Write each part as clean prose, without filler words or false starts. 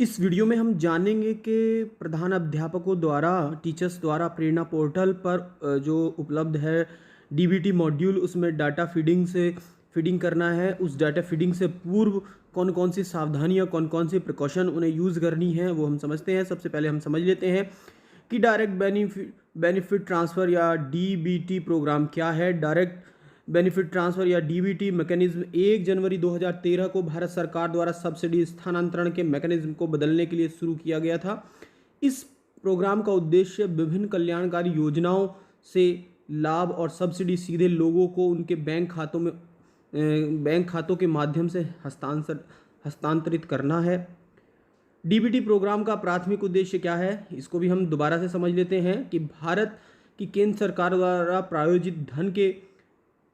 इस वीडियो में हम जानेंगे कि प्रधान अध्यापकों द्वारा टीचर्स द्वारा प्रेरणा पोर्टल पर जो उपलब्ध है डीबीटी मॉड्यूल उसमें डाटा फीडिंग करना है। उस डाटा फीडिंग से पूर्व कौन कौन सी सावधानियां कौन कौन सी प्रिकॉशन उन्हें यूज़ करनी है वो हम समझते हैं। सबसे पहले हम समझ लेते हैं कि डायरेक्ट बेनिफिट ट्रांसफ़र या डीबीटी प्रोग्राम क्या है। डायरेक्ट बेनिफिट ट्रांसफ़र या डीबीटी मैकेनिज्म 1 जनवरी 2013 को भारत सरकार द्वारा सब्सिडी स्थानांतरण के मैकेनिज्म को बदलने के लिए शुरू किया गया था। इस प्रोग्राम का उद्देश्य विभिन्न कल्याणकारी योजनाओं से लाभ और सब्सिडी सीधे लोगों को उनके बैंक खातों के माध्यम से हस्तांतरित करना है। डीबीटी प्रोग्राम का प्राथमिक उद्देश्य क्या है, इसको भी हम दोबारा से समझ लेते हैं कि भारत की केंद्र सरकार द्वारा प्रायोजित धन के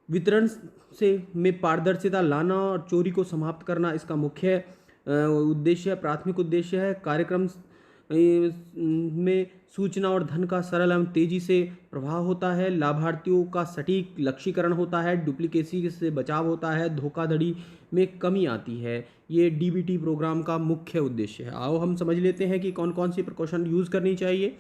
वितरण से में पारदर्शिता लाना और चोरी को समाप्त करना इसका मुख्य उद्देश्य है, प्राथमिक उद्देश्य है। कार्यक्रम में सूचना और धन का सरल एवं तेजी से प्रवाह होता है, लाभार्थियों का सटीक लक्ष्यीकरण होता है, डुप्लीकेसी से बचाव होता है, धोखाधड़ी में कमी आती है। ये डीबीटी प्रोग्राम का मुख्य उद्देश्य है। आओ हम समझ लेते हैं कि कौन कौन सी प्रिकॉशन यूज़ करनी चाहिए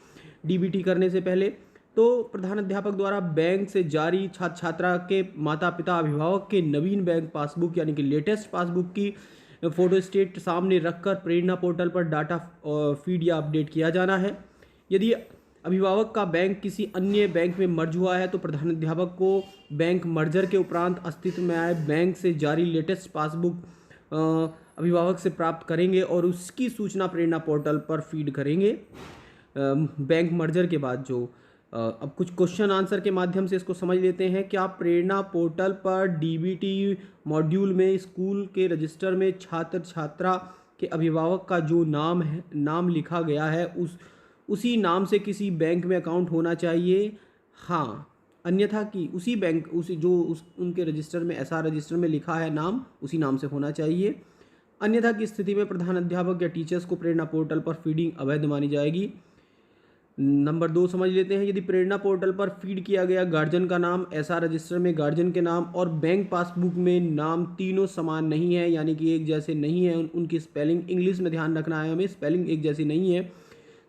डीबीटी करने से पहले। तो प्रधान अध्यापक द्वारा बैंक से जारी छात्र छात्रा के माता पिता अभिभावक के नवीन बैंक पासबुक यानी कि लेटेस्ट पासबुक की फोटो स्टेट सामने रखकर प्रेरणा पोर्टल पर डाटा फीड या अपडेट किया जाना है। यदि अभिभावक का बैंक किसी अन्य बैंक में मर्ज हुआ है तो प्रधान अध्यापक को बैंक मर्जर के उपरांत अस्तित्व में आए बैंक से जारी लेटेस्ट पासबुक अभिभावक से प्राप्त करेंगे और उसकी सूचना प्रेरणा पोर्टल पर फीड करेंगे। बैंक मर्जर के बाद जो अब कुछ क्वेश्चन आंसर के माध्यम से इसको समझ लेते हैं। क्या प्रेरणा पोर्टल पर डीबीटी मॉड्यूल में स्कूल के रजिस्टर में छात्र छात्रा के अभिभावक का जो नाम लिखा गया है उसी नाम से किसी बैंक में अकाउंट होना चाहिए? हाँ, अन्यथा कि उनके रजिस्टर में एसआर रजिस्टर में लिखा है नाम उसी नाम से होना चाहिए। अन्यथा की स्थिति में प्रधान अध्यापक या टीचर्स को प्रेरणा पोर्टल पर फीडिंग अवैध मानी जाएगी। नंबर 2 समझ लेते हैं। यदि प्रेरणा पोर्टल पर फीड किया गया गार्जियन का नाम एसआर रजिस्टर में गार्जियन के नाम और बैंक पासबुक में नाम तीनों समान नहीं है यानी कि एक जैसे नहीं है, उनकी स्पेलिंग इंग्लिश में ध्यान रखना है हमें, स्पेलिंग एक जैसी नहीं है,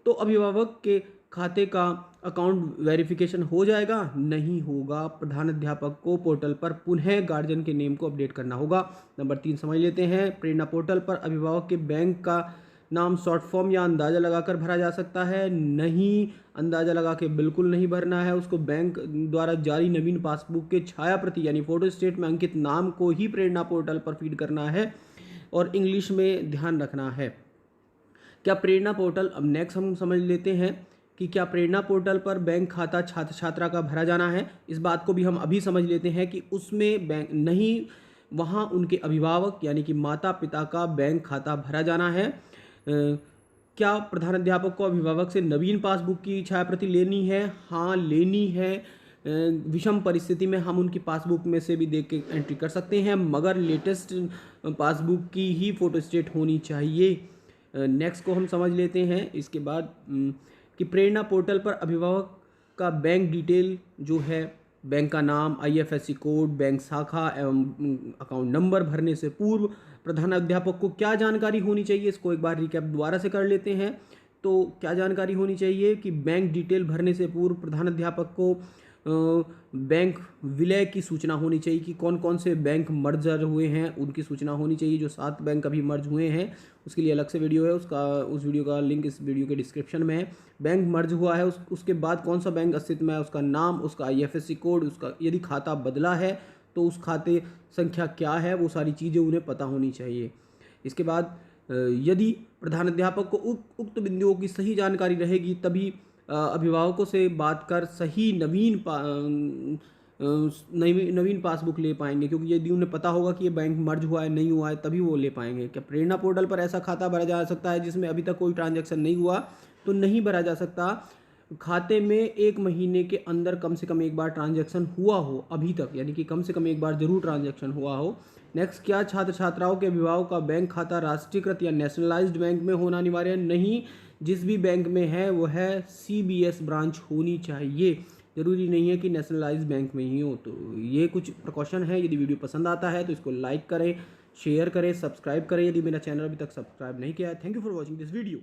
तो अभिभावक के खाते का अकाउंट वेरिफिकेशन हो जाएगा? नहीं होगा। प्रधान अध्यापक को पोर्टल पर पुनः गार्जियन के नेम को अपडेट करना होगा। नंबर 3 समझ लेते हैं। प्रेरणा पोर्टल पर अभिभावक के बैंक का नाम शॉर्ट फॉर्म या अंदाज़ा लगाकर भरा जा सकता है? नहीं, अंदाज़ा लगा के बिल्कुल नहीं भरना है। उसको बैंक द्वारा जारी नवीन पासबुक के छाया प्रति यानी फोटो स्टेट में अंकित नाम को ही प्रेरणा पोर्टल पर फीड करना है और इंग्लिश में ध्यान रखना है। क्या प्रेरणा पोर्टल, अब नेक्स्ट हम समझ लेते हैं कि क्या प्रेरणा पोर्टल पर बैंक खाता छात्र छात्रा का भरा जाना है। इस बात को भी हम अभी समझ लेते हैं कि उसमें बैंक नहीं, वहाँ उनके अभिभावक यानी कि माता पिता का बैंक खाता भरा जाना है। क्या प्रधान अध्यापक को अभिभावक से नवीन पासबुक की छायाप्रति लेनी है? हाँ, लेनी है। विषम परिस्थिति में हम उनकी पासबुक में से भी देख के एंट्री कर सकते हैं, मगर लेटेस्ट पासबुक की ही फोटोस्टेट होनी चाहिए। नेक्स्ट को हम समझ लेते हैं इसके बाद कि प्रेरणा पोर्टल पर अभिभावक का बैंक डिटेल जो है, बैंक का नाम, आईएफएससी कोड, बैंक शाखा एवं अकाउंट नंबर भरने से पूर्व प्रधान अध्यापक को क्या जानकारी होनी चाहिए, इसको एक बार रिकैप दोबारा से कर लेते हैं। तो क्या जानकारी होनी चाहिए कि बैंक डिटेल भरने से पूर्व प्रधान अध्यापक को बैंक विलय की सूचना होनी चाहिए कि कौन कौन से बैंक मर्जर हुए हैं उनकी सूचना होनी चाहिए। जो 7 बैंक अभी मर्ज हुए हैं उसके लिए अलग से वीडियो है, उस वीडियो का लिंक इस वीडियो के डिस्क्रिप्शन में है। बैंक मर्ज हुआ है उसके बाद कौन सा बैंक अस्तित्व में है, उसका नाम, उसका आईएफएससी कोड, उसका यदि खाता बदला है तो उस खाते संख्या क्या है, वो सारी चीज़ें उन्हें पता होनी चाहिए। इसके बाद यदि प्रधान अध्यापक को उक्त बिंदुओं की सही जानकारी रहेगी तभी अभिभावकों से बात कर सही नवीन पासबुक ले पाएंगे, क्योंकि यदि उन्हें पता होगा कि ये बैंक मर्ज हुआ है नहीं हुआ है तभी वो ले पाएंगे। क्या प्रेरणा पोर्टल पर ऐसा खाता भरा जा सकता है जिसमें अभी तक कोई ट्रांजैक्शन नहीं हुआ? तो नहीं भरा जा सकता। खाते में 1 महीने के अंदर कम से कम एक बार ट्रांजैक्शन हुआ हो अभी तक, यानी कि कम से कम एक बार जरूर ट्रांजैक्शन हुआ हो। नेक्स्ट, क्या छात्र छात्राओं के अभिभावक का बैंक खाता राष्ट्रीयकृत या नेशनलाइज्ड बैंक में होना अनिवार्य है? नहीं, जिस भी बैंक में है वो है सीबीएस ब्रांच होनी चाहिए, ज़रूरी नहीं है कि नेशनलाइज्ड बैंक में ही हो। तो ये कुछ प्रिकॉशन है। यदि वीडियो पसंद आता है तो इसको लाइक करें, शेयर करें, सब्सक्राइब करें यदि मेरा चैनल अभी तक सब्सक्राइब नहीं किया है। Thank you for watching this video.